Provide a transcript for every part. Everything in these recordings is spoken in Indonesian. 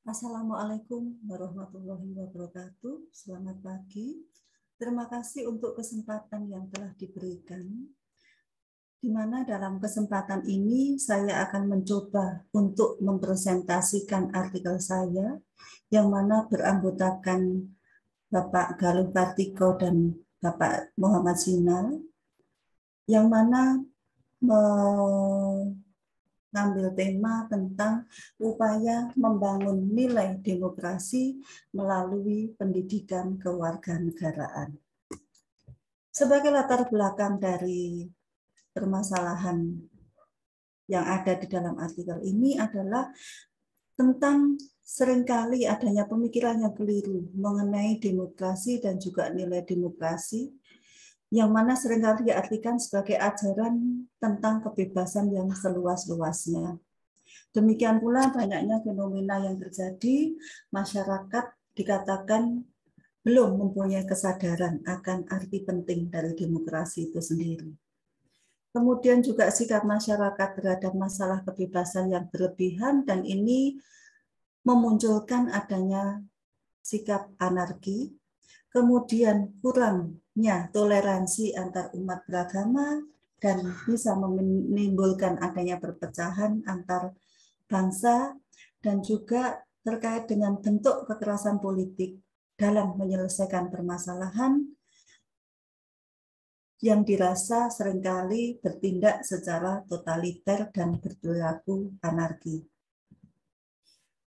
Assalamualaikum warahmatullahi wabarakatuh. Selamat pagi. Terima kasih untuk kesempatan yang telah diberikan, di mana dalam kesempatan ini saya akan mencoba untuk mempresentasikan artikel saya, yang mana beranggotakan Bapak Galuh Kartiko dan Bapak Muhammad Zinal, yang mana mengambil tema tentang upaya membangun nilai demokrasi melalui pendidikan kewarganegaraan. Sebagai latar belakang dari permasalahan yang ada di dalam artikel ini adalah tentang seringkali adanya pemikiran yang keliru mengenai demokrasi dan juga nilai demokrasi, yang mana seringkali diartikan sebagai ajaran tentang kebebasan yang seluas-luasnya. Demikian pula banyaknya fenomena yang terjadi, masyarakat dikatakan belum mempunyai kesadaran akan arti penting dari demokrasi itu sendiri. Kemudian juga sikap masyarakat terhadap masalah kebebasan yang berlebihan, dan ini memunculkan adanya sikap anarki. Kemudian kurangnya toleransi antar umat beragama dan bisa menimbulkan adanya perpecahan antar bangsa, dan juga terkait dengan bentuk kekerasan politik dalam menyelesaikan permasalahan yang dirasa seringkali bertindak secara totaliter dan berperilaku anarki.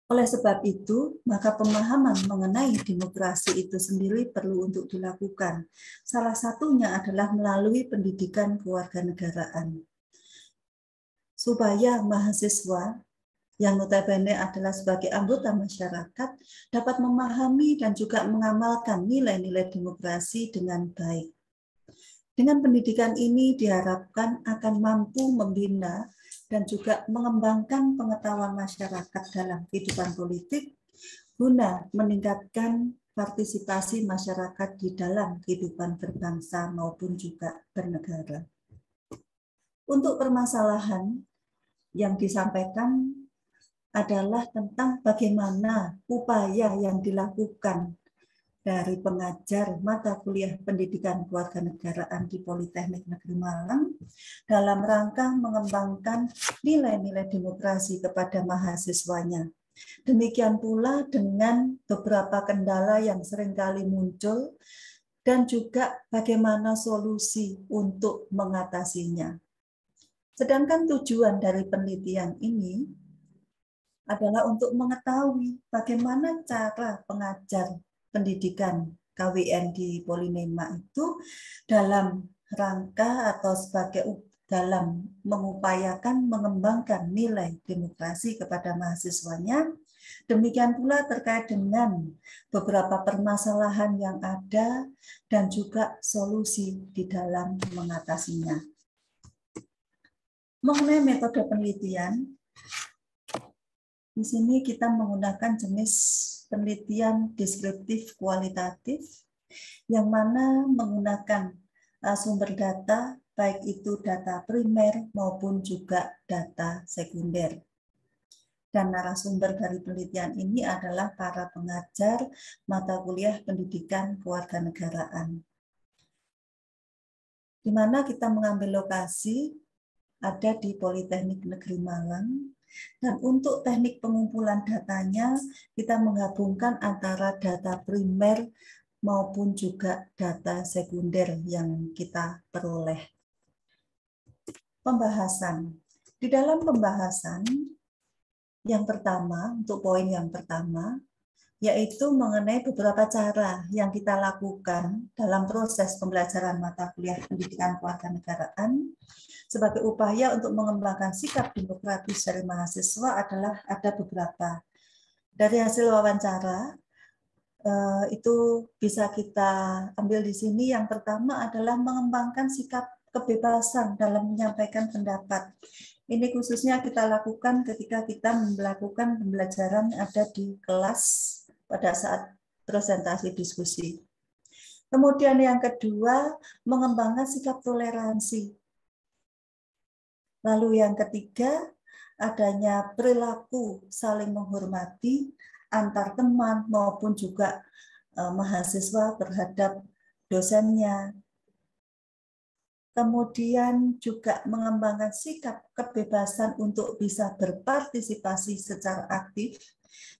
Oleh sebab itu, maka pemahaman mengenai demokrasi itu sendiri perlu untuk dilakukan. Salah satunya adalah melalui pendidikan kewarganegaraan. Supaya mahasiswa yang notabene adalah sebagai anggota masyarakat dapat memahami dan juga mengamalkan nilai-nilai demokrasi dengan baik. Dengan pendidikan ini diharapkan akan mampu membina dan juga mengembangkan pengetahuan masyarakat dalam kehidupan politik guna meningkatkan partisipasi masyarakat di dalam kehidupan berbangsa maupun juga bernegara. Untuk permasalahan yang disampaikan adalah tentang bagaimana upaya yang dilakukan dari pengajar mata kuliah pendidikan kewarganegaraan di Politeknik Negeri Malang dalam rangka mengembangkan nilai-nilai demokrasi kepada mahasiswanya. Demikian pula dengan beberapa kendala yang seringkali muncul dan juga bagaimana solusi untuk mengatasinya. Sedangkan tujuan dari penelitian ini adalah untuk mengetahui bagaimana cara pengajar pendidikan KWN di Polinema itu dalam rangka atau sebagai dalam mengupayakan mengembangkan nilai demokrasi kepada mahasiswanya. Demikian pula terkait dengan beberapa permasalahan yang ada dan juga solusi di dalam mengatasinya. Mengenai metode penelitian, di sini kita menggunakan jenis penelitian deskriptif kualitatif, yang mana menggunakan sumber data, baik itu data primer maupun juga data sekunder. Dan narasumber dari penelitian ini adalah para pengajar mata kuliah pendidikan kewarganegaraan. Di mana kita mengambil lokasi ada di Politeknik Negeri Malang. Dan untuk teknik pengumpulan datanya, kita menggabungkan antara data primer maupun juga data sekunder yang kita peroleh. Pembahasan. Di dalam pembahasan, yang pertama, untuk poin yang pertama, yaitu mengenai beberapa cara yang kita lakukan dalam proses pembelajaran mata kuliah pendidikan kewarganegaraan sebagai upaya untuk mengembangkan sikap demokratis dari mahasiswa adalah ada beberapa. Dari hasil wawancara, itu bisa kita ambil di sini. Yang pertama adalah mengembangkan sikap kebebasan dalam menyampaikan pendapat. Ini khususnya kita lakukan ketika kita melakukan pembelajaran ada di kelas pada saat presentasi diskusi. Kemudian yang kedua, mengembangkan sikap toleransi. Lalu yang ketiga, adanya perilaku saling menghormati antar teman maupun juga mahasiswa terhadap dosennya. Kemudian juga mengembangkan sikap kebebasan untuk bisa berpartisipasi secara aktif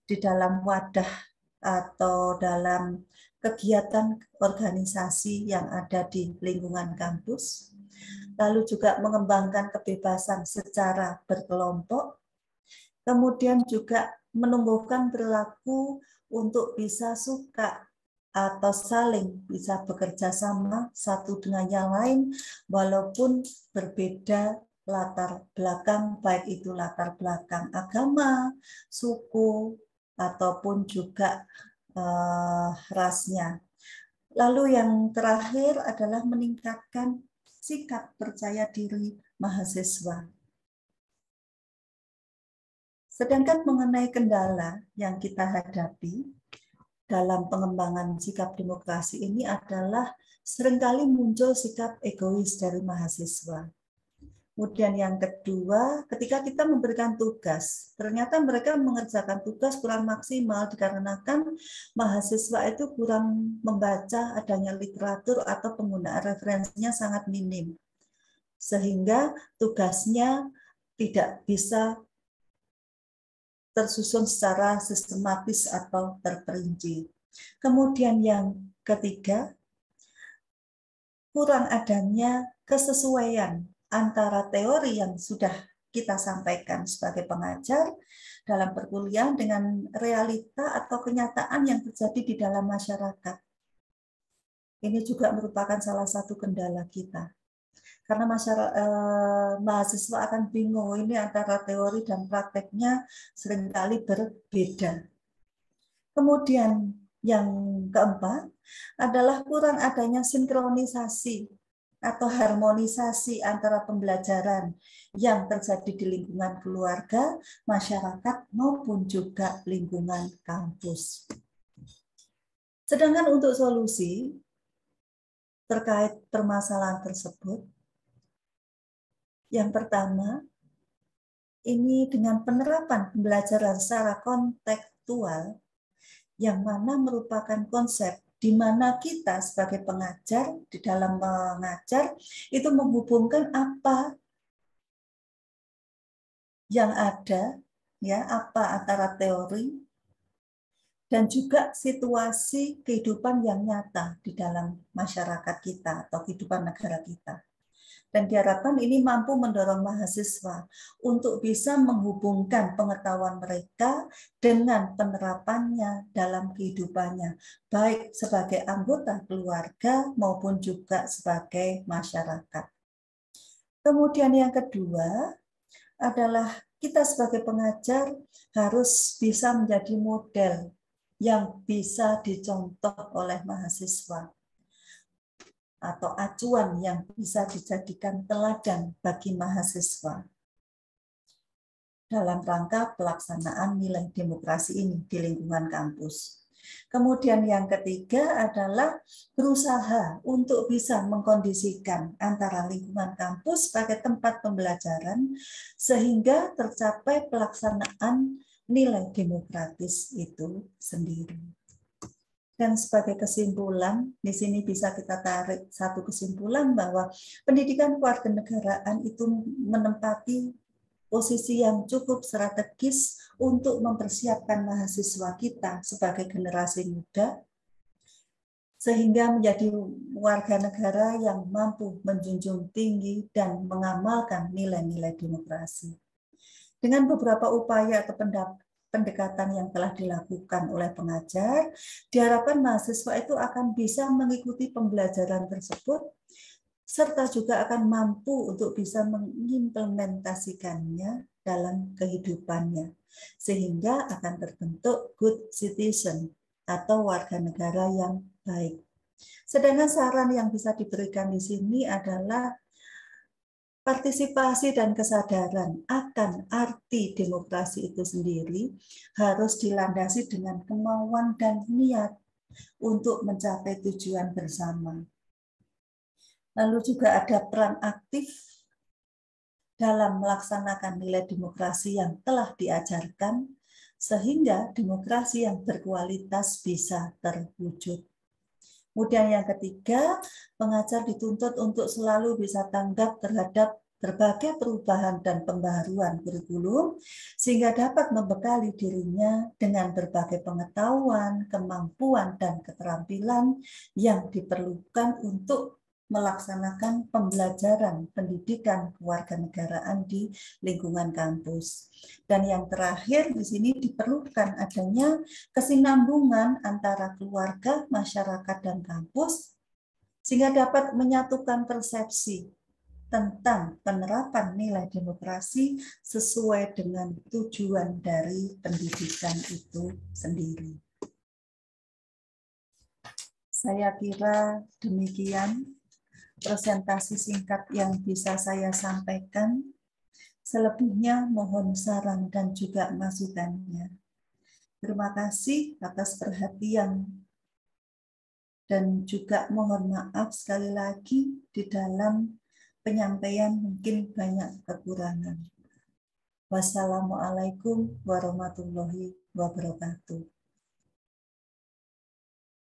di dalam wadah atau dalam kegiatan organisasi yang ada di lingkungan kampus. Lalu juga mengembangkan kebebasan secara berkelompok. Kemudian juga menumbuhkan perilaku untuk bisa suka atau saling bisa bekerja sama satu dengan yang lain walaupun berbeda latar belakang, baik itu latar belakang agama, suku, ataupun juga rasnya. Lalu yang terakhir adalah meningkatkan sikap percaya diri mahasiswa. Sedangkan mengenai kendala yang kita hadapi dalam pengembangan sikap demokrasi ini adalah seringkali muncul sikap egois dari mahasiswa. Kemudian yang kedua, ketika kita memberikan tugas, ternyata mereka mengerjakan tugas kurang maksimal dikarenakan mahasiswa itu kurang membaca adanya literatur atau penggunaan referensinya sangat minim. Sehingga tugasnya tidak bisa tersusun secara sistematis atau terperinci. Kemudian yang ketiga, kurang adanya kesesuaian antara teori yang sudah kita sampaikan sebagai pengajar dalam perkuliahan dengan realita atau kenyataan yang terjadi di dalam masyarakat. Ini juga merupakan salah satu kendala kita. Karena mahasiswa akan bingung ini antara teori dan prakteknya seringkali berbeda. Kemudian yang keempat adalah kurang adanya sinkronisasi atau harmonisasi antara pembelajaran yang terjadi di lingkungan keluarga, masyarakat, maupun juga lingkungan kampus. Sedangkan untuk solusi terkait permasalahan tersebut, yang pertama, ini dengan penerapan pembelajaran secara kontekstual, yang mana merupakan konsep di mana kita sebagai pengajar, di dalam mengajar, itu menghubungkan apa yang ada, ya, apa antara teori, dan juga situasi kehidupan yang nyata di dalam masyarakat kita atau kehidupan negara kita. Dan diharapkan ini mampu mendorong mahasiswa untuk bisa menghubungkan pengetahuan mereka dengan penerapannya dalam kehidupannya, baik sebagai anggota keluarga maupun juga sebagai masyarakat. Kemudian yang kedua adalah kita sebagai pengajar harus bisa menjadi model yang bisa dicontoh oleh mahasiswa, atau acuan yang bisa dijadikan teladan bagi mahasiswa dalam rangka pelaksanaan nilai demokrasi ini di lingkungan kampus. Kemudian yang ketiga adalah berusaha untuk bisa mengkondisikan antara lingkungan kampus sebagai tempat pembelajaran sehingga tercapai pelaksanaan nilai demokratis itu sendiri. Dan sebagai kesimpulan, di sini bisa kita tarik satu kesimpulan bahwa pendidikan kewarganegaraan itu menempati posisi yang cukup strategis untuk mempersiapkan mahasiswa kita sebagai generasi muda, sehingga menjadi warga negara yang mampu menjunjung tinggi dan mengamalkan nilai-nilai demokrasi. Dengan beberapa upaya atau pendekatan yang telah dilakukan oleh pengajar, diharapkan mahasiswa itu akan bisa mengikuti pembelajaran tersebut, serta juga akan mampu untuk bisa mengimplementasikannya dalam kehidupannya, sehingga akan terbentuk good citizen atau warga negara yang baik. Sedangkan saran yang bisa diberikan di sini adalah partisipasi dan kesadaran akan arti demokrasi itu sendiri harus dilandasi dengan kemauan dan niat untuk mencapai tujuan bersama. Lalu juga ada peran aktif dalam melaksanakan nilai demokrasi yang telah diajarkan sehingga demokrasi yang berkualitas bisa terwujud. Kemudian yang ketiga, pengajar dituntut untuk selalu bisa tanggap terhadap berbagai perubahan dan pembaharuan kurikulum, sehingga dapat membekali dirinya dengan berbagai pengetahuan, kemampuan, dan keterampilan yang diperlukan untuk melaksanakan pembelajaran pendidikan kewarganegaraan di lingkungan kampus. Dan yang terakhir di sini diperlukan adanya kesinambungan antara keluarga, masyarakat, dan kampus sehingga dapat menyatukan persepsi tentang penerapan nilai demokrasi sesuai dengan tujuan dari pendidikan itu sendiri. Saya kira demikian presentasi singkat yang bisa saya sampaikan. Selebihnya mohon saran dan juga masukannya. Terima kasih atas perhatian dan juga mohon maaf sekali lagi di dalam penyampaian mungkin banyak kekurangan. Wassalamualaikum warahmatullahi wabarakatuh.